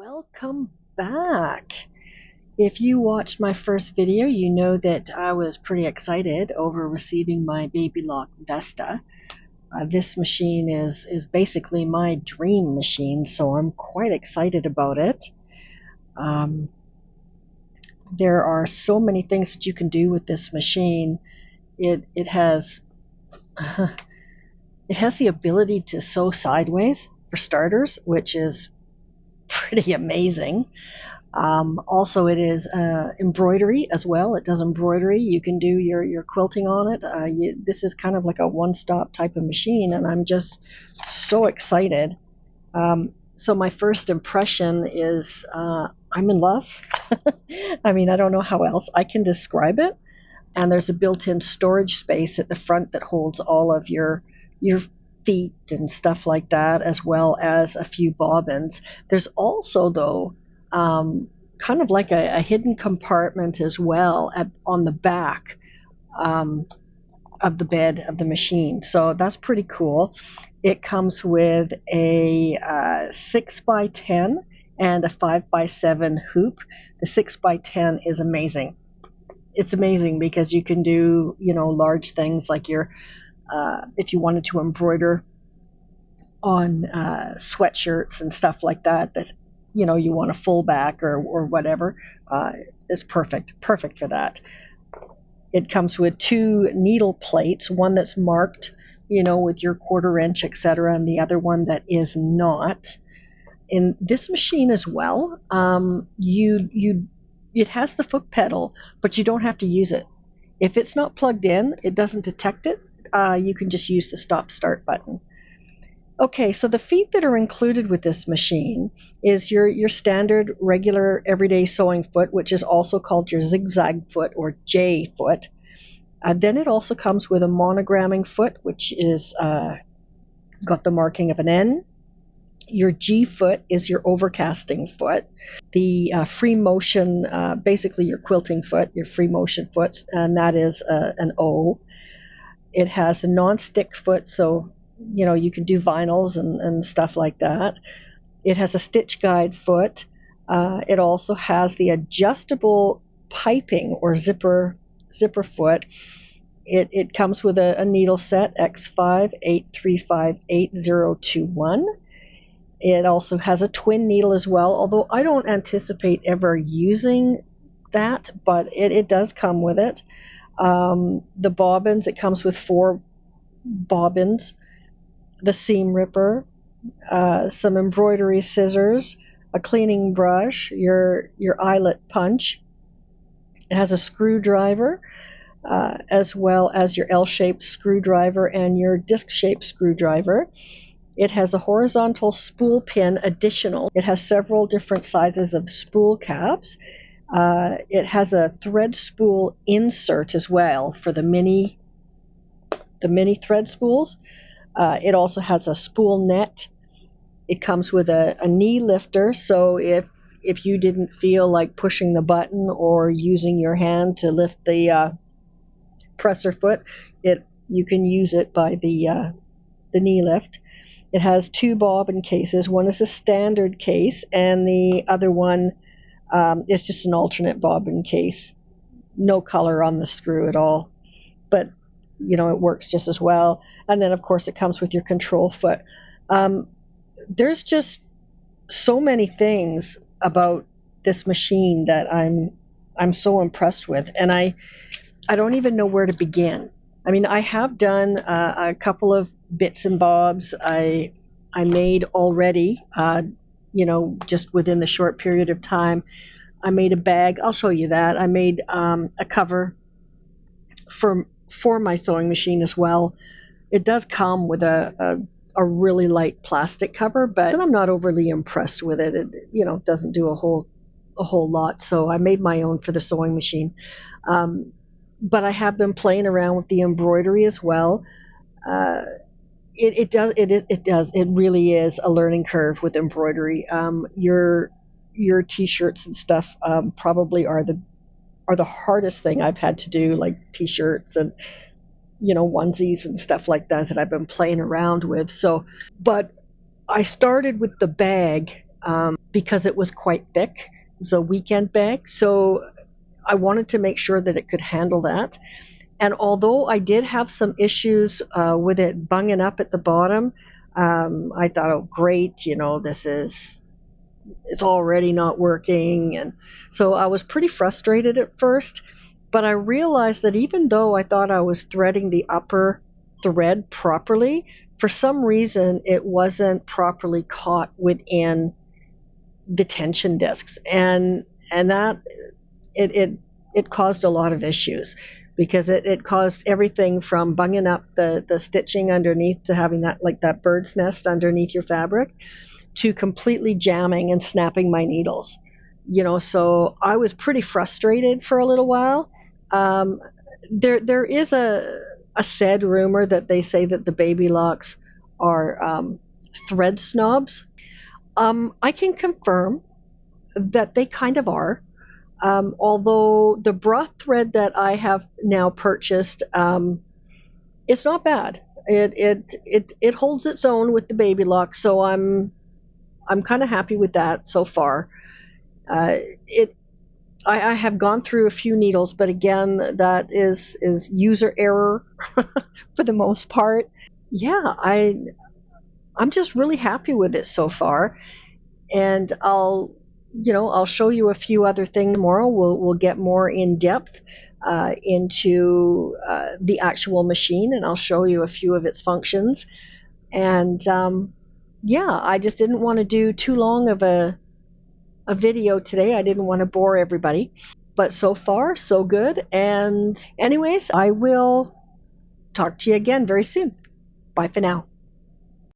Welcome back. If you watched my first video, you know that I was pretty excited over receiving my Baby Lock Vesta. This machine is basically my dream machine, so I'm quite excited about it. Um, there are so many things that you can do with this machine. It has it has the ability to sew sideways for starters, which is pretty amazing. Also, it is embroidery as well. It does embroidery. You can do your quilting on it. This is kind of like a one-stop type of machine, and I'm just so excited. So my first impression is I'm in love. I mean, I don't know how else I can describe it. And there's a built-in storage space at the front that holds all of your feet and stuff like that, as well as a few bobbins. There's also, though, kind of like a hidden compartment as well on the back of the bed of the machine. So that's pretty cool. It comes with a 6x10 and a 5x7 hoop. The 6x10 is amazing. It's amazing because you can do, large things like if you wanted to embroider on sweatshirts and stuff like that, you want a full back or whatever, is perfect for that. It comes with two needle plates, one that's marked, with your 1/4 inch, etc., and the other one that is not. In this machine as well, it has the foot pedal, but you don't have to use it. If it's not plugged in, it doesn't detect it. You can just use the stop-start button. Okay, so the feet that are included with this machine is your standard, regular, everyday sewing foot, which is also called your zigzag foot or J foot. Then it also comes with a monogramming foot, which is got the marking of an N. Your G foot is your overcasting foot. The free motion, basically your quilting foot, your free motion foot, and that is an O. It has a non-stick foot, so you can do vinyls and stuff like that. It has a stitch guide foot. It also has the adjustable piping or zipper foot. It comes with a needle set X5 8358021. It also has a twin needle as well, although I don't anticipate ever using that, but it does come with it. The bobbins, it comes with 4 bobbins, the seam ripper, some embroidery scissors, a cleaning brush, your eyelet punch. It has a screwdriver, as well as your L-shaped screwdriver and your disc-shaped screwdriver. It has a horizontal spool pin additional. It has several different sizes of spool caps. It has a thread spool insert as well for the mini thread spools. It also has a spool net. It comes with a knee lifter, so if you didn't feel like pushing the button or using your hand to lift the presser foot, you can use it by the knee lift. It has 2 bobbin cases. One is a standard case, and the other one is just an alternate bobbin case. No color on the screw at all, but it works just as well. And then, of course, it comes with your control foot. There's just so many things about this machine that I'm so impressed with, and I don't even know where to begin. I mean, I have done a couple of bits and bobs I made already, just within the short period of time. I made a bag. I'll show you that. I made a cover for my sewing machine as well. It does come with a really light plastic cover, but I'm not overly impressed with it. It doesn't do a whole lot. So I made my own for the sewing machine. But I have been playing around with the embroidery as well. It really is a learning curve with embroidery. Your t-shirts and stuff probably are the hardest thing I've had to do, like t-shirts and onesies and stuff like that I've been playing around with. So, but I started with the bag because it was quite thick. It was a weekend bag, so I wanted to make sure that it could handle that. And although I did have some issues with it bunging up at the bottom, I thought, oh, great, it's already not working. And so I was pretty frustrated at first, but I realized that even though I thought I was threading the upper thread properly, for some reason it wasn't properly caught within the tension discs, and that it caused a lot of issues because it caused everything from bunging up the stitching underneath to having that bird's nest underneath your fabric to completely jamming and snapping my needles. So I was pretty frustrated for a little while. There is a said rumor that they say that the baby locks are thread snobs. I can confirm that they kind of are. Although the broth thread that I have now purchased, it's not bad. It holds its own with the baby lock, so I'm kind of happy with that so far. It I have gone through a few needles, but again, that is user error for the most part. Yeah, I'm just really happy with it so far, and I'll show you a few other things tomorrow. We'll get more in depth into the actual machine, and I'll show you a few of its functions. And yeah, I just didn't want to do too long of a video today. I didn't want to bore everybody, but so far so good. And anyways, I will talk to you again very soon. Bye for now.